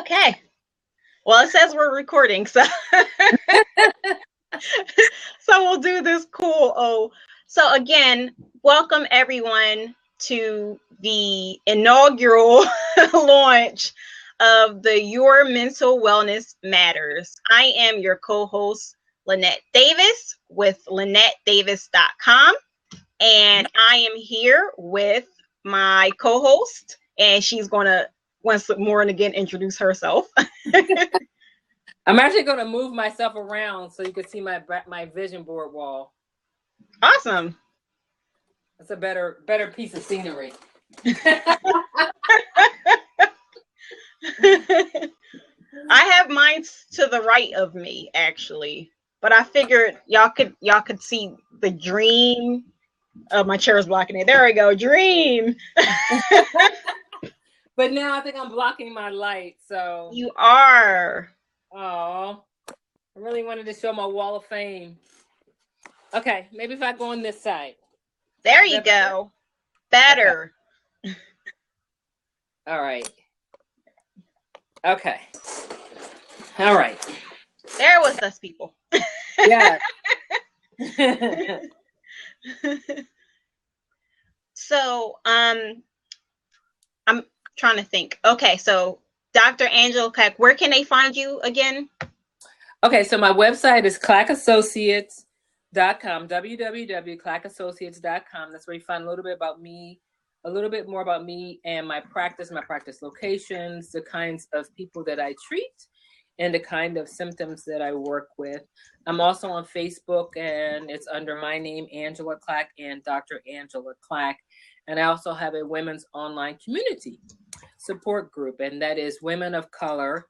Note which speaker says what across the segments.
Speaker 1: Okay. Well, it says we're recording, so so we'll do this cool. So again, welcome everyone to the inaugural launch of the Your Mental Wellness Matters. I am your co-host, Lynette Davis with LynetteDavis.com, and I am here with my co-host, and she's going to once more and again introduce herself.
Speaker 2: I'm actually going to move myself around so you can see my vision board wall.
Speaker 1: Awesome.
Speaker 2: That's a better piece of scenery.
Speaker 1: I have mine to the right of me actually, but I figured y'all could see the dream. My chair is blocking it. There we go, dream.
Speaker 2: But now I think I'm blocking my light. So
Speaker 1: you are.
Speaker 2: Oh, I really wanted to show my wall of fame. Okay, maybe if I go on this side.
Speaker 1: There you go. Better.
Speaker 2: Okay. All right. Okay. All right.
Speaker 1: There was us, people.
Speaker 2: Yeah.
Speaker 1: So, I'm trying to think. Okay, so Dr. Angela Clack, where can they find you again?
Speaker 2: Okay, so my website is clackassociates.com, www.clackassociates.com. That's where you find a little bit more about me and my practice locations, the kinds of people that I treat, and the kind of symptoms that I work with. I'm also on Facebook, and it's under my name, Angela Clack, and Dr. Angela Clack. And I also have a women's online community support group, and that is Women of Color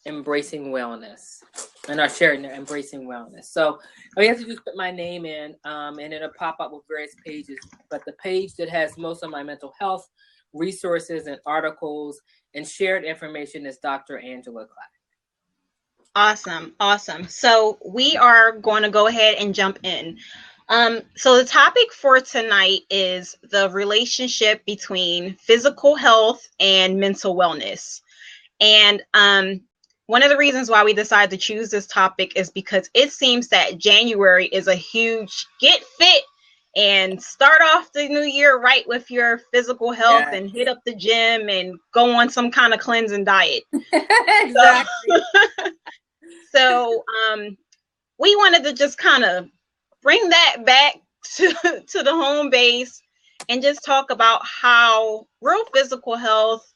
Speaker 2: Embracing Wellness, and are sharing their Embracing Wellness. So all you have to do is put my name in, and it'll pop up with various pages. But the page that has most of my mental health resources and articles and shared information is Dr. Angela Clack.
Speaker 1: Awesome. So we are going to go ahead and jump in. So the topic for tonight is the relationship between physical health and mental wellness. And one of the reasons why we decided to choose this topic is because it seems that January is a huge get fit and start off the new year right with your physical health and hit up the gym and go on some kind of cleansing diet.
Speaker 2: Exactly.
Speaker 1: So we wanted to just kind of bring that back to the home base and just talk about how real physical health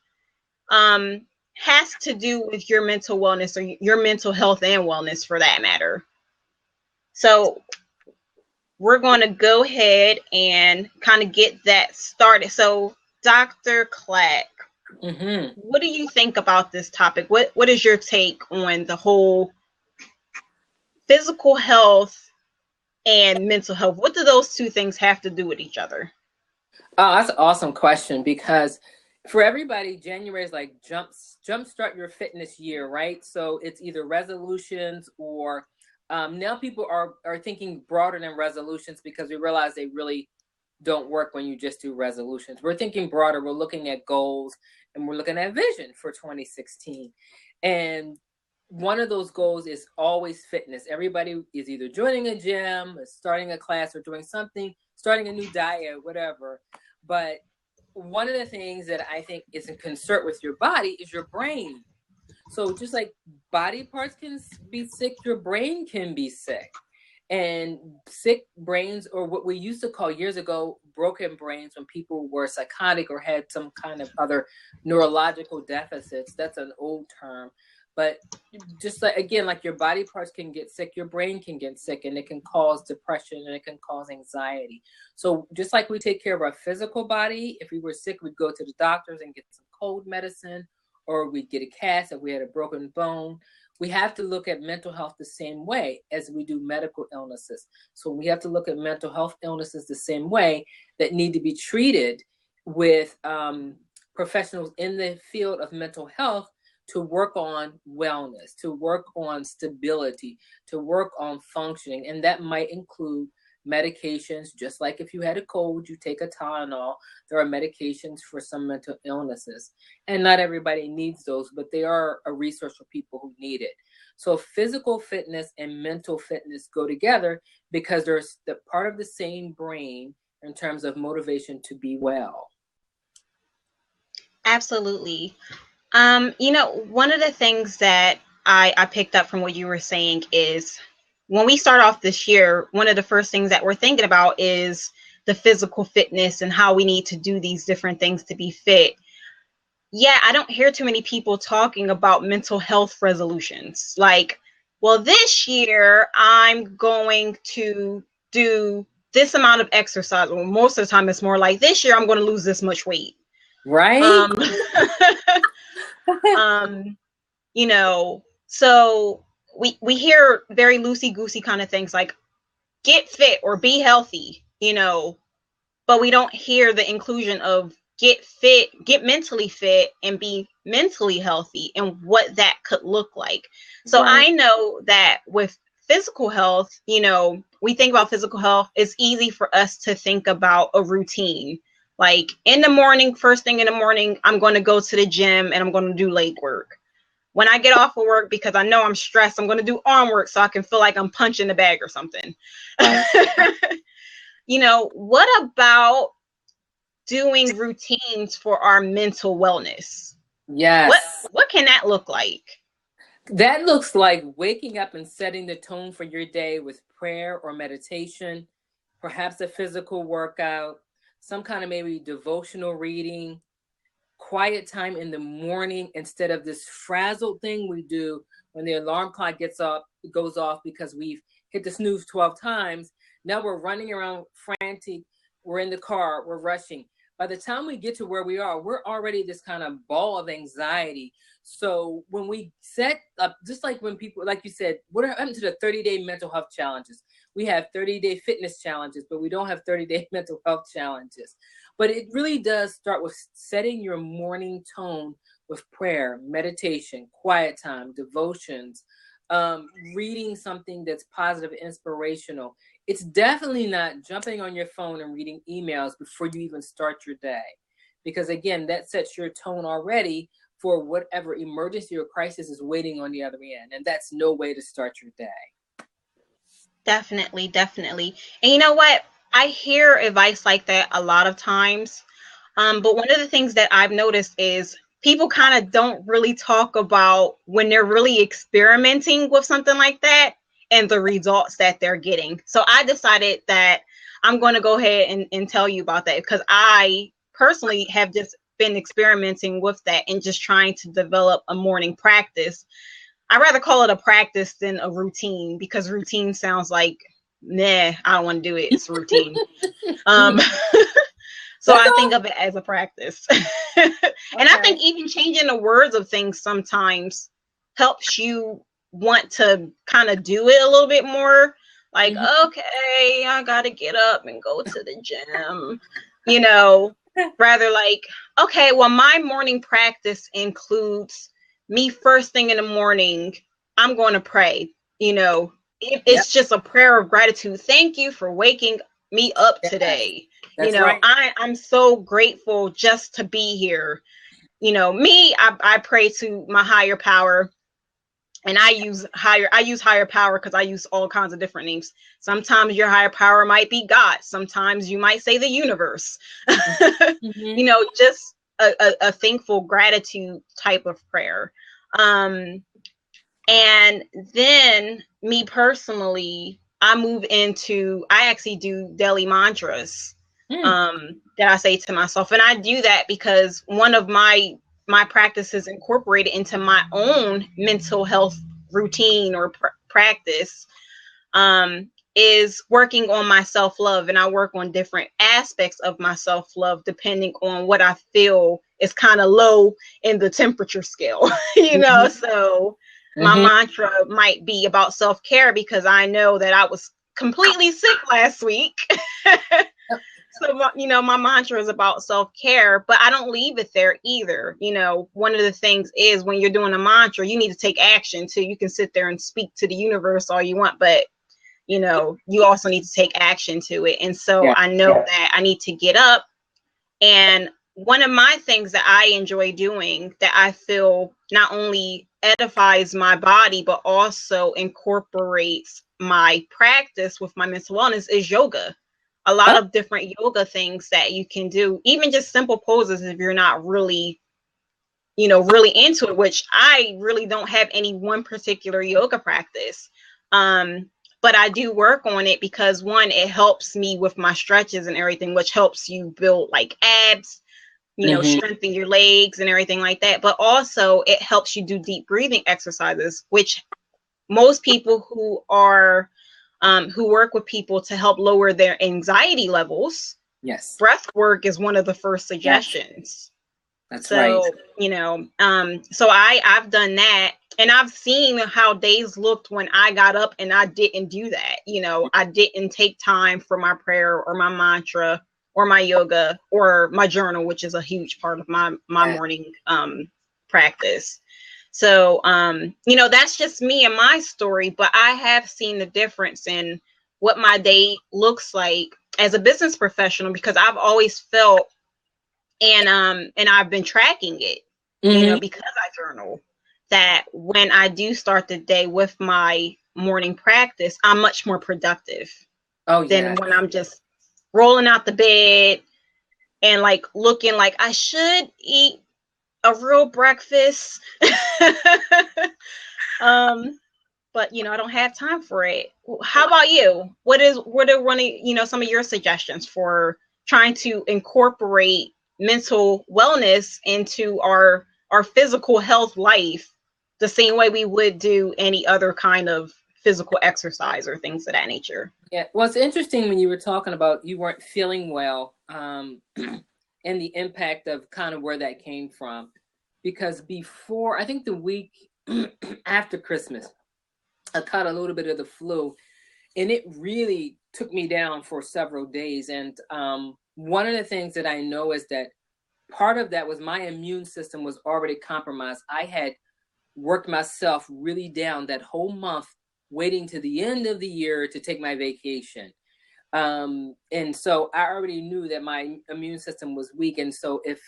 Speaker 1: has to do with your mental wellness, or your mental health and wellness for that matter. So we're going to go ahead and kind of get that started. So Dr. Clack, what do you think about this topic? What is your take on the whole physical health and mental health? What do those two things have to do with each other?
Speaker 2: Oh, that's an awesome question, because for everybody, January is like jumpstart your fitness year, right? So it's either resolutions or now people are thinking broader than resolutions, because we realize they really don't work when you just do resolutions. We're thinking broader. We're looking at goals, and we're looking at vision for 2016. And one of those goals is always fitness. Everybody is either joining a gym, or starting a class, or doing something, starting a new diet, whatever. But one of the things that I think is in concert with your body is your brain. So just like body parts can be sick, your brain can be sick. And sick brains, or what we used to call years ago broken brains, when people were psychotic or had some kind of other neurological deficits, that's an old term. But just like, again, like your body parts can get sick, your brain can get sick, and it can cause depression, and it can cause anxiety. So just like we take care of our physical body, if we were sick, we'd go to the doctors and get some cold medicine, or we'd get a cast if we had a broken bone. We have to look at mental health the same way as we do medical illnesses. So we have to look at mental health illnesses the same way, that need to be treated with professionals in the field of mental health, to work on wellness, to work on stability, to work on functioning. And that might include medications, just like if you had a cold, you take a Tylenol. There are medications for some mental illnesses, and not everybody needs those, but they are a resource for people who need it. So physical fitness and mental fitness go together because there's the part of the same brain in terms of motivation to be well.
Speaker 1: Absolutely. One of the things that I picked up from what you were saying is when we start off this year, one of the first things that we're thinking about is the physical fitness and how we need to do these different things to be fit. Yeah, I don't hear too many people talking about mental health resolutions. Like, well, this year I'm going to do this amount of exercise. Well, most of the time it's more like this year I'm going to lose this much weight.
Speaker 2: Right?
Speaker 1: Um, so we hear very loosey-goosey kind of things like get fit or be healthy, but we don't hear the inclusion of get fit, get mentally fit, and be mentally healthy and what that could look like. So
Speaker 2: Right.
Speaker 1: I know that with physical health, we think about physical health, it's easy for us to think about a routine. Like in the morning, first thing in the morning, I'm going to go to the gym and I'm going to do leg work. When I get off of work, because I know I'm stressed, I'm going to do arm work so I can feel like I'm punching the bag or something.
Speaker 2: Right.
Speaker 1: What about doing routines for our mental wellness? What
Speaker 2: Yes.
Speaker 1: what can that look like?
Speaker 2: That looks like waking up and setting the tone for your day with prayer or meditation, perhaps a physical workout, some kind of maybe devotional reading, quiet time in the morning instead of this frazzled thing we do when the alarm clock goes off because we've hit the snooze 12 times. Now we're running around frantic. We're in the car. We're rushing. By the time we get to where we are, we're already this kind of ball of anxiety. So when we set up, just like when people, like you said, what happened to the 30-day mental health challenges? We have 30-day fitness challenges, but we don't have 30-day mental health challenges. But it really does start with setting your morning tone with prayer, meditation, quiet time, devotions, reading something that's positive, inspirational. It's definitely not jumping on your phone and reading emails before you even start your day. Because again, that sets your tone already for whatever emergency or crisis is waiting on the other end. And that's no way to start your day.
Speaker 1: Definitely, definitely. And you know what? I hear advice like that a lot of times. But one of the things that I've noticed is people kind of don't really talk about when they're really experimenting with something like that and the results that they're getting. So I decided that I'm going to go ahead and tell you about that because I personally have just been experimenting with that and just trying to develop a morning practice. I rather call it a practice than a routine because routine sounds like, nah, I don't want to do it. It's routine. Um, so
Speaker 2: That's
Speaker 1: I
Speaker 2: all.
Speaker 1: think of it as a practice. And I
Speaker 2: Okay.
Speaker 1: think even changing the words of things sometimes helps you want to kind of do it a little bit more. Like,
Speaker 2: Mm-hmm.
Speaker 1: okay, I got to get up and go to the gym, you know, rather like, okay, well, my morning practice includes me first thing in the morning, I'm going to pray, if
Speaker 2: Yep.
Speaker 1: it's just a prayer of gratitude. Thank you for waking me up
Speaker 2: Yes.
Speaker 1: today.
Speaker 2: That's right.
Speaker 1: I'm so grateful just to be here. I pray to my higher power, and I use higher power because I use all kinds of different names. Sometimes your higher power might be God. Sometimes you might say the universe.
Speaker 2: Mm-hmm.
Speaker 1: Just a thankful gratitude type of prayer. And then me personally, I actually do daily mantras
Speaker 2: Mm.
Speaker 1: that I say to myself. And I do that because one of my practices incorporated into my own mental health routine or practice is working on my self-love. And I work on different aspects of my self-love depending on what I feel is kind of low in the temperature scale. So my
Speaker 2: Mm-hmm.
Speaker 1: mantra might be about self-care because I know that I was completely sick last week. So my mantra is about self-care, but I don't leave it there either. One of the things is when you're doing a mantra, you need to take action too. You can sit there and speak to the universe all you want, but you also need to take action to it. And so
Speaker 2: Yeah.
Speaker 1: I know that I need to get up. And one of my things that I enjoy doing that I feel not only edifies my body, but also incorporates my practice with my mental wellness is yoga. A lot
Speaker 2: Oh,
Speaker 1: of different yoga things that you can do, even just simple poses if you're not really, really into it, which I really don't have any one particular yoga practice. Um, but I do work on it because one, it helps me with my stretches and everything, which helps you build like abs,
Speaker 2: mm-hmm.
Speaker 1: strengthen your legs and everything like that. But also it helps you do deep breathing exercises, which most people who work with people to help lower their anxiety levels,
Speaker 2: Yes.
Speaker 1: breath work is one of the first
Speaker 2: Yes.
Speaker 1: suggestions.
Speaker 2: That's right.
Speaker 1: So, so I've done that, and I've seen how days looked when I got up and I didn't do that. I didn't take time for my prayer or my mantra or my yoga or my journal, which is a huge part of my
Speaker 2: Yeah.
Speaker 1: morning practice. So, that's just me and my story, but I have seen the difference in what my day looks like as a business professional, because I've always felt, and I've been tracking it,
Speaker 2: Mm-hmm.
Speaker 1: because I journal, that when I do start the day with my morning practice, I'm much more productive
Speaker 2: Oh,
Speaker 1: than
Speaker 2: yeah.
Speaker 1: when I'm just rolling out the bed and like looking like I should eat a real breakfast. um but I don't have time for it. How about you? What are one of some of your suggestions for trying to incorporate mental wellness into our physical health life the same way we would do any other kind of physical exercise or things of that nature?
Speaker 2: Yeah. Well, it's interesting when you were talking about you weren't feeling well, and the impact of kind of where that came from. Because before, I think the week after Christmas, I caught a little bit of the flu, and it really took me down for several days. And one of the things that I know is that part of that was my immune system was already compromised. I had worked myself really down that whole month, waiting to the end of the year to take my vacation. And so I already knew that my immune system was weak. And so if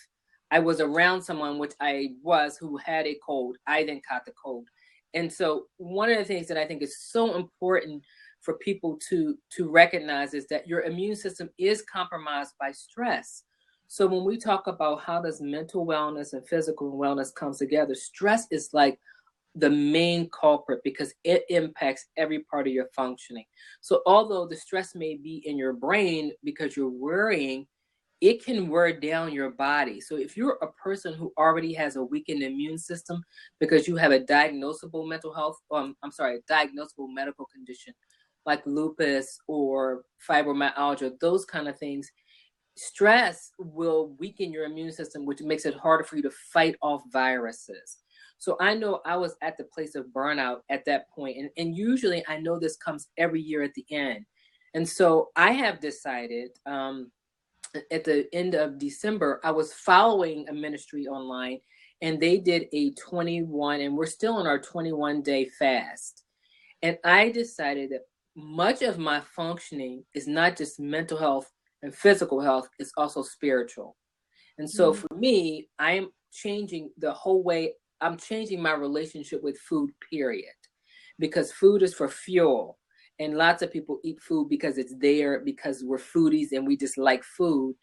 Speaker 2: I was around someone, which I was, who had a cold, I then caught the cold. And so one of the things that I think is so important for people to recognize is that your immune system is compromised by stress. So when we talk about how does mental wellness and physical wellness comes together, stress is like the main culprit because it impacts every part of your functioning. So although the stress may be in your brain because you're worrying, it can wear down your body. So if you're a person who already has a weakened immune system because you have a diagnosable mental health, diagnosable medical condition like lupus or fibromyalgia, those kind of things, stress will weaken your immune system, which makes it harder for you to fight off viruses. So I know I was at the place of burnout at that point. And usually I know this comes every year at the end. And so I have decided at the end of December, I was following a ministry online and they did a 21, and we're still on our 21-day fast. And I decided that much of my functioning is not just mental health and physical health, it's also spiritual. And so for me, I'm changing the whole way, I'm changing my relationship with food, period. Because food is for fuel. And lots of people eat food because it's there, because we're foodies and we just like food.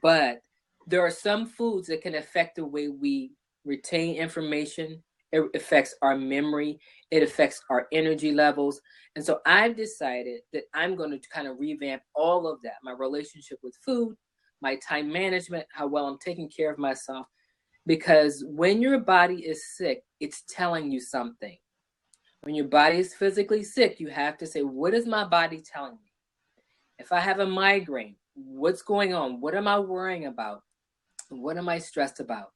Speaker 2: But there are some foods that can affect the way we retain information. It affects our memory. It affects our energy levels. And so I've decided that I'm going to kind of revamp all of that, my relationship with food, my time management, how well I'm taking care of myself. Because when your body is sick, it's telling you something. When your body is physically sick, you have to say, what is my body telling me? If I have a migraine, what's going on? What am I worrying about? What am I stressed about?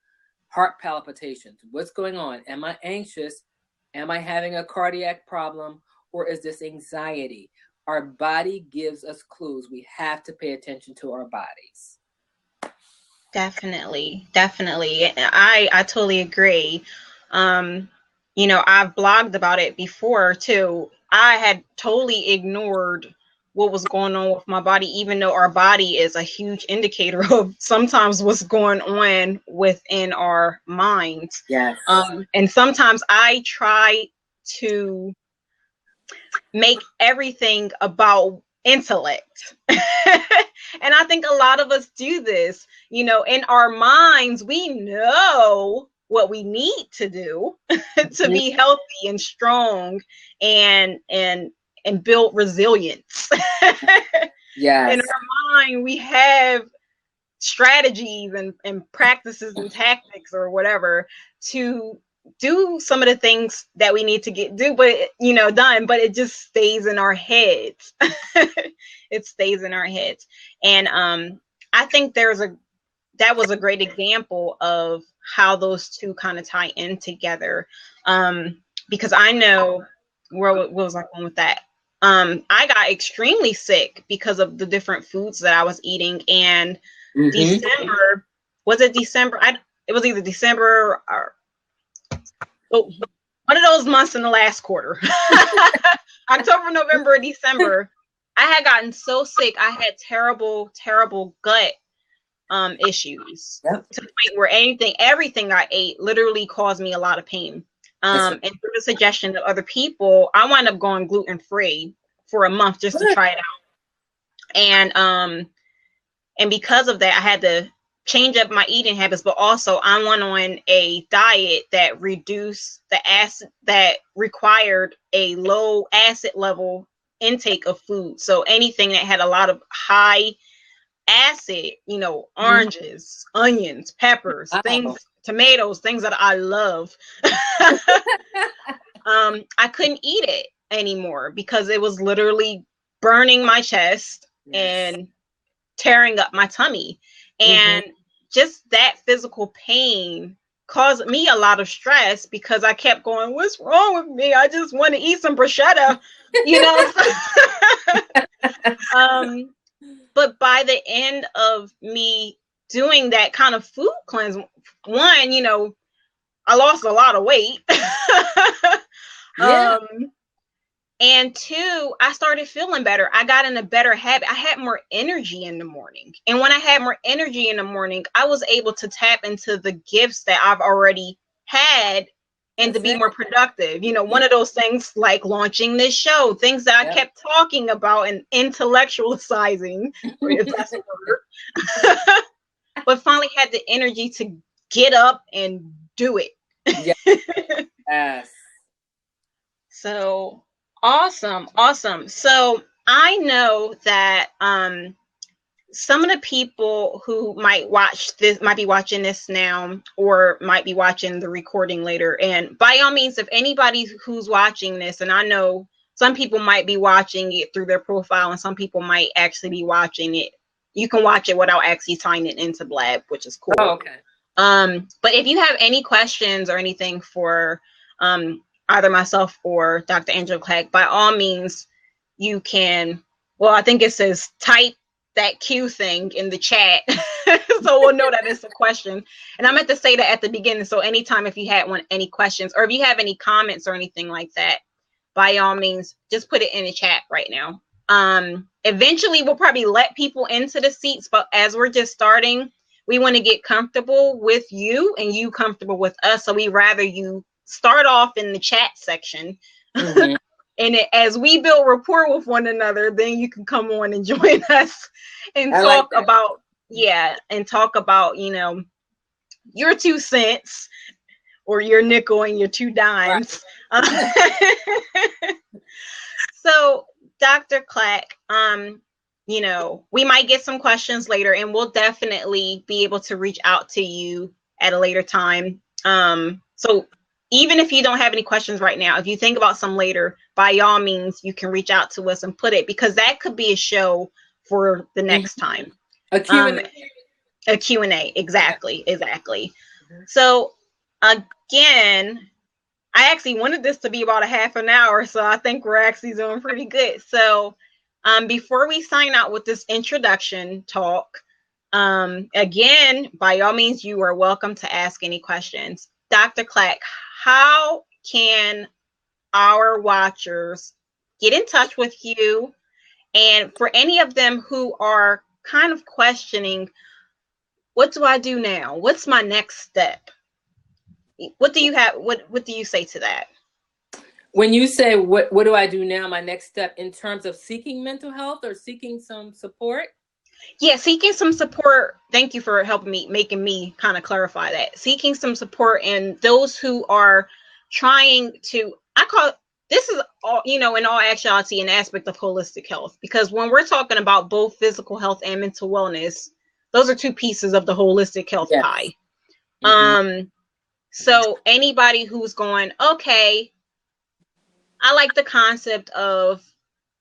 Speaker 2: Heart palpitations, what's going on? Am I anxious? Am I having a cardiac problem? Or is this anxiety? Our body gives us clues. We have to pay attention to our bodies.
Speaker 1: Definitely, definitely. I totally agree. Um, I've blogged about it before too. I had totally ignored what was going on with my body, even though our body is a huge indicator of sometimes what's going on within our minds.
Speaker 2: Yes.
Speaker 1: And sometimes I try to make everything about intellect. And I think a lot of us do this. You know, in our minds, we know what we need to do to be healthy and strong and build resilience.
Speaker 2: Yes.
Speaker 1: In our mind, we have strategies and practices and tactics or whatever to do some of the things that we need to done, but it just stays in our heads. It stays in our heads. And I think that was a great example of how those two kind of tie in together. Because I know what was I going with that? I got extremely sick because of the different foods that I was eating. And December, was it December? It was either December or one of those months in the last quarter. October, November, December. I had gotten so sick. I had terrible, terrible gut issues to the point where everything I ate literally caused me a lot of pain. And through the suggestion of other people, I wound up going gluten-free for a month just to try it out. And because of that, I had to change up my eating habits, but also I went on a diet that reduced the acid, that required a low acid level intake of food. So anything that had a lot of high acid, oranges, onions, peppers, tomatoes, things that I love. I couldn't eat it anymore because it was literally burning my chest and tearing up my tummy. And just that physical pain caused me a lot of stress because I kept going, what's wrong with me? I just want to eat some bruschetta, But by the end of me doing that kind of food cleanse, one, I lost a lot of weight. And two, I started feeling better. I got in a better habit. I had more energy in the morning. And when I had more energy in the morning, I was able to tap into the gifts that I've already had and to be more productive. One of those things like launching this show, things that I kept talking about and intellectualizing, if that's a word, but finally had the energy to get up and do it.
Speaker 2: Yes.
Speaker 1: So awesome. So I know that some of the people who might be watching this now or might be watching the recording later. And by all means, if anybody who's watching this, and I know some people might be watching it through their profile and some people might actually be watching it, you can watch it without actually signing into Blab, which is cool.
Speaker 2: Oh, okay.
Speaker 1: But if you have any questions or anything for either myself or Dr. Angela Clack, by all means, you can, I think it says type that Q thing in the chat. So we'll know that it's a question. And I meant to say that at the beginning. So anytime if you had any questions or if you have any comments or anything like that, by all means, just put it in the chat right now. Eventually we'll probably let people into the seats, but as we're just starting, we want to get comfortable with you and you comfortable with us. So we rather you start off in the chat section. And as we build rapport with one another, then you can come on and join us and talk about, your 2 cents or your nickel and your 2 dimes. So Dr. Clack, we might get some questions later and we'll definitely be able to reach out to you at a later time. So even if you don't have any questions right now, if you think about some later, by all means, you can reach out to us and put it, because that could be a show for the next time.
Speaker 2: A Q&A.
Speaker 1: A Q&A, exactly. So again, I actually wanted this to be about a half an hour, so I think we're actually doing pretty good. So before we sign out with this introduction talk, again, by all means, you are welcome to ask any questions. Dr. Clack, how can our watchers get in touch with you. And for any of them who are kind of questioning, what do I do now? What's my next step? What do you have? What do you say to that?
Speaker 2: When you say what do I do now, my next step in terms of seeking mental health or seeking some support?
Speaker 1: Yeah, seeking some support. Thank you for helping me, making me kind of clarify that. Seeking some support, and those who are trying to, I call this is all, in all actuality, an aspect of holistic health, because when we're talking about both physical health and mental wellness, those are two pieces of the holistic health
Speaker 2: Yes.
Speaker 1: pie.
Speaker 2: Mm-hmm.
Speaker 1: So anybody who's going, okay, I like the concept of,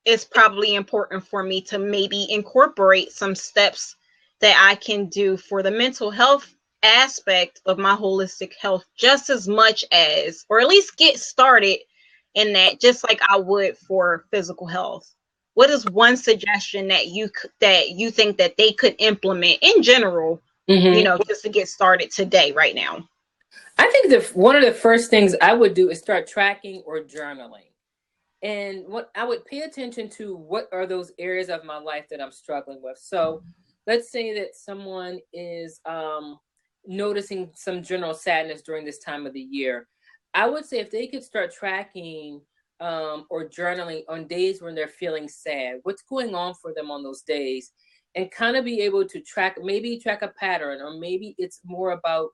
Speaker 1: it's probably important for me to maybe incorporate some steps that I can do for the mental health aspect of my holistic health just as much as, or at least get started in that, just like I would for physical health. What is one suggestion that you think that they could implement in general,
Speaker 2: Mm-hmm.
Speaker 1: just to get started today, right now?
Speaker 2: I think one of the first things I would do is start tracking or journaling. And what I would pay attention to, what are those areas of my life that I'm struggling with. So let's say that someone is noticing some general sadness during this time of the year. I would say if they could start tracking or journaling on days when they're feeling sad, what's going on for them on those days, and kind of be able to maybe track a pattern, or maybe it's more about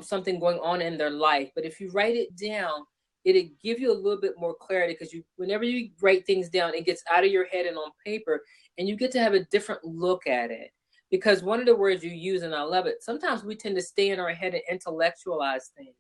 Speaker 2: something going on in their life. But if you write it down, it'll give you a little bit more clarity, because whenever you write things down, it gets out of your head and on paper, and you get to have a different look at it. Because one of the words you use, and I love it, sometimes we tend to stay in our head and intellectualize things.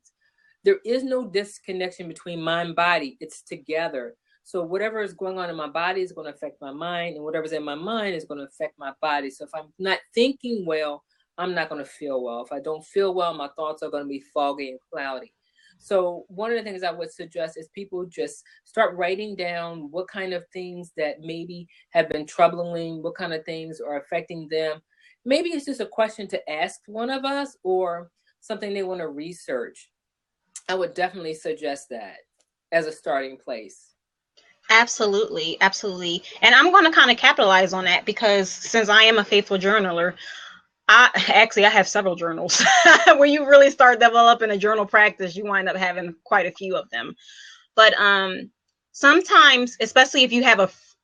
Speaker 2: There is no disconnection between mind and body. It's together. So whatever is going on in my body is going to affect my mind, and whatever's in my mind is going to affect my body. So if I'm not thinking well, I'm not going to feel well. If I don't feel well, my thoughts are going to be foggy and cloudy. So one of the things I would suggest is people just start writing down what kind of things that maybe have been troubling, what kind of things are affecting them. Maybe it's just a question to ask one of us, or something they want to research. I would definitely suggest that as a starting place.
Speaker 1: Absolutely, absolutely. And I'm going to kind of capitalize on that, because since I am a faithful journaler, I have several journals. When you really start developing a journal practice, you wind up having quite a few of them. But sometimes, especially if you have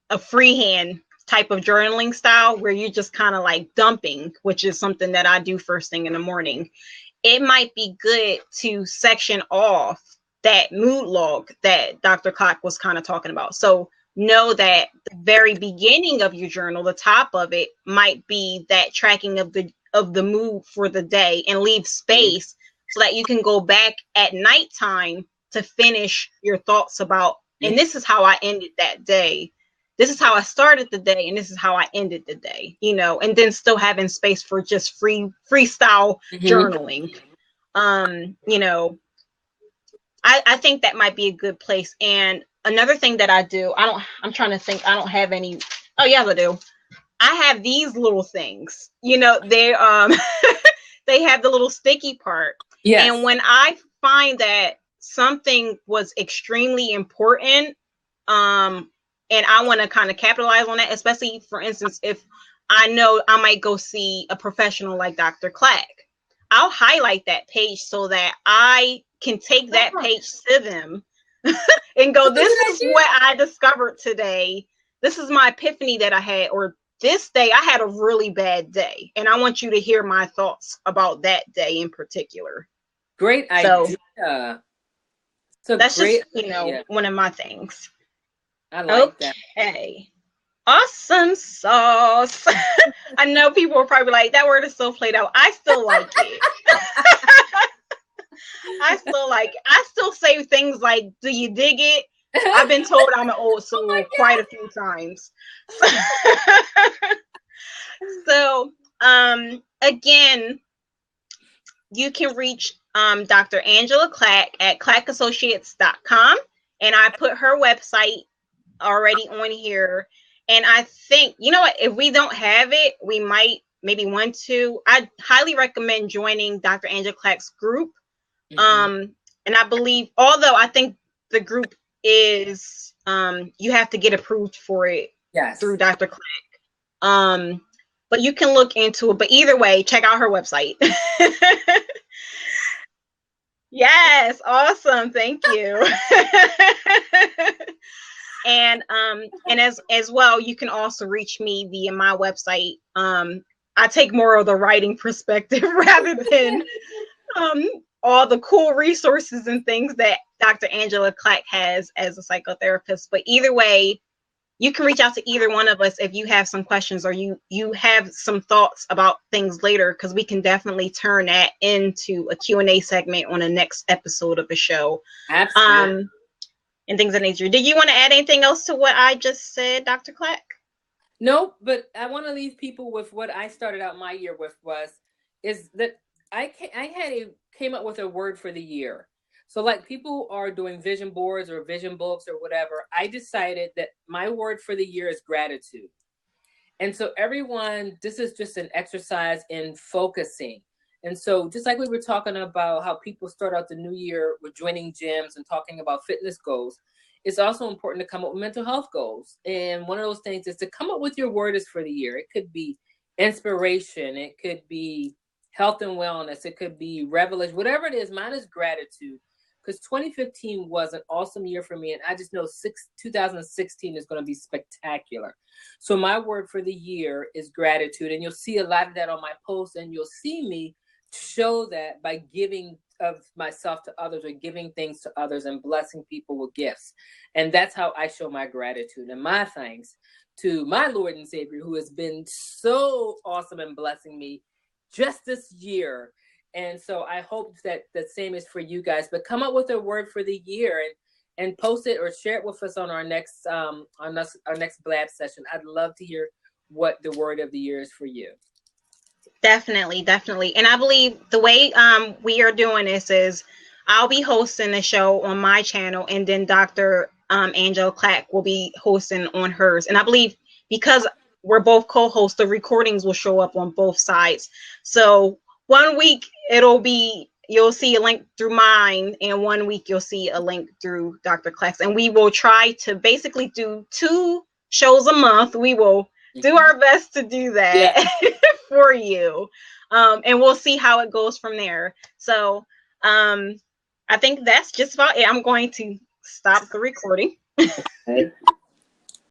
Speaker 1: a freehand type of journaling style where you're just kind of like dumping, which is something that I do first thing in the morning, it might be good to section off that mood log that Dr. Clark was kind of talking about. So know that the very beginning of your journal, the top of it, might be that tracking of the mood for the day, and leave space so that you can go back at nighttime to finish your thoughts about, and this is how I ended that day. This is how I started the day, and this is how I ended the day, and then still having space for just freestyle journaling. I think that might be a good place. And another thing that I do, I'm trying to think, I don't have any. Oh, yes, I do. I have these little things, they they have the little sticky part.
Speaker 2: Yes.
Speaker 1: And when I find that something was extremely important, and I want to kind of capitalize on that, especially, for instance, if I know I might go see a professional like Dr. Clack, I'll highlight that page so that I can take that page to them and go, this is what I discovered today. This is my epiphany that I had, or this day I had a really bad day, and I want you to hear my thoughts about that day in particular.
Speaker 2: Great idea.
Speaker 1: So that's great, just, one of my things.
Speaker 2: I like that.
Speaker 1: Okay. Awesome sauce. I know people are probably like, that word is so played out. I still like it. I still say things like, do you dig it? I've been told I'm an old soul quite a few times. So, again, you can reach Dr. Angela Clack at clackassociates.com. And I put her website already on here. And I think, you know what, if we don't have it, we might maybe want to. I highly recommend joining Dr. Angela Clack's group. And I believe, although I think the group is you have to get approved for it through
Speaker 2: Yes.
Speaker 1: Dr. Clack. But you can look into it. But either way, check out her website. Yes, awesome. Thank you. And as well, you can also reach me via my website. I take more of the writing perspective rather than um all the cool resources and things that Dr. Angela Clack has as a psychotherapist. But either way, you can reach out to either one of us if you have some questions or you have some thoughts about things later, because we can definitely turn that into a Q&A segment on the next episode of the show.
Speaker 2: Absolutely.
Speaker 1: And things of nature. Did you want to add anything else to what I just said, Dr. Clack?
Speaker 2: No, but I want to leave people with what I started out my year with is that came up with a word for the year. So like people are doing vision boards or vision books or whatever. I decided that my word for the year is gratitude. And so everyone, this is just an exercise in focusing. And so just like we were talking about how people start out the new year with joining gyms and talking about fitness goals, it's also important to come up with mental health goals. And one of those things is to come up with your word is for the year. It could be inspiration. It could be health and wellness. It could be revelation, whatever it is. Mine is gratitude, because 2015 was an awesome year for me. And I just know 2016 is going to be spectacular. So my word for the year is gratitude. And you'll see a lot of that on my posts, and you'll see me show that by giving of myself to others or giving things to others and blessing people with gifts. And that's how I show my gratitude and my thanks to my Lord and Savior, who has been so awesome and blessing me just this year. And so I hope that the same is for you guys. But come up with a word for the year and post it or share it with us on our next Blab session. I'd love to hear what the word of the year is for you.
Speaker 1: Definitely, definitely. And I believe the way we are doing this is I'll be hosting the show on my channel, and then Dr. Angela Clack will be hosting on hers. And I believe because we're both co-hosts, the recordings will show up on both sides. So one week you'll see a link through mine, and one week you'll see a link through Dr. Clack's. And we will try to basically do 2 shows a month. We will do our best to do that. Yeah. For you. And we'll see how it goes from there. So I think that's just about it. I'm going to stop the recording.
Speaker 2: Okay.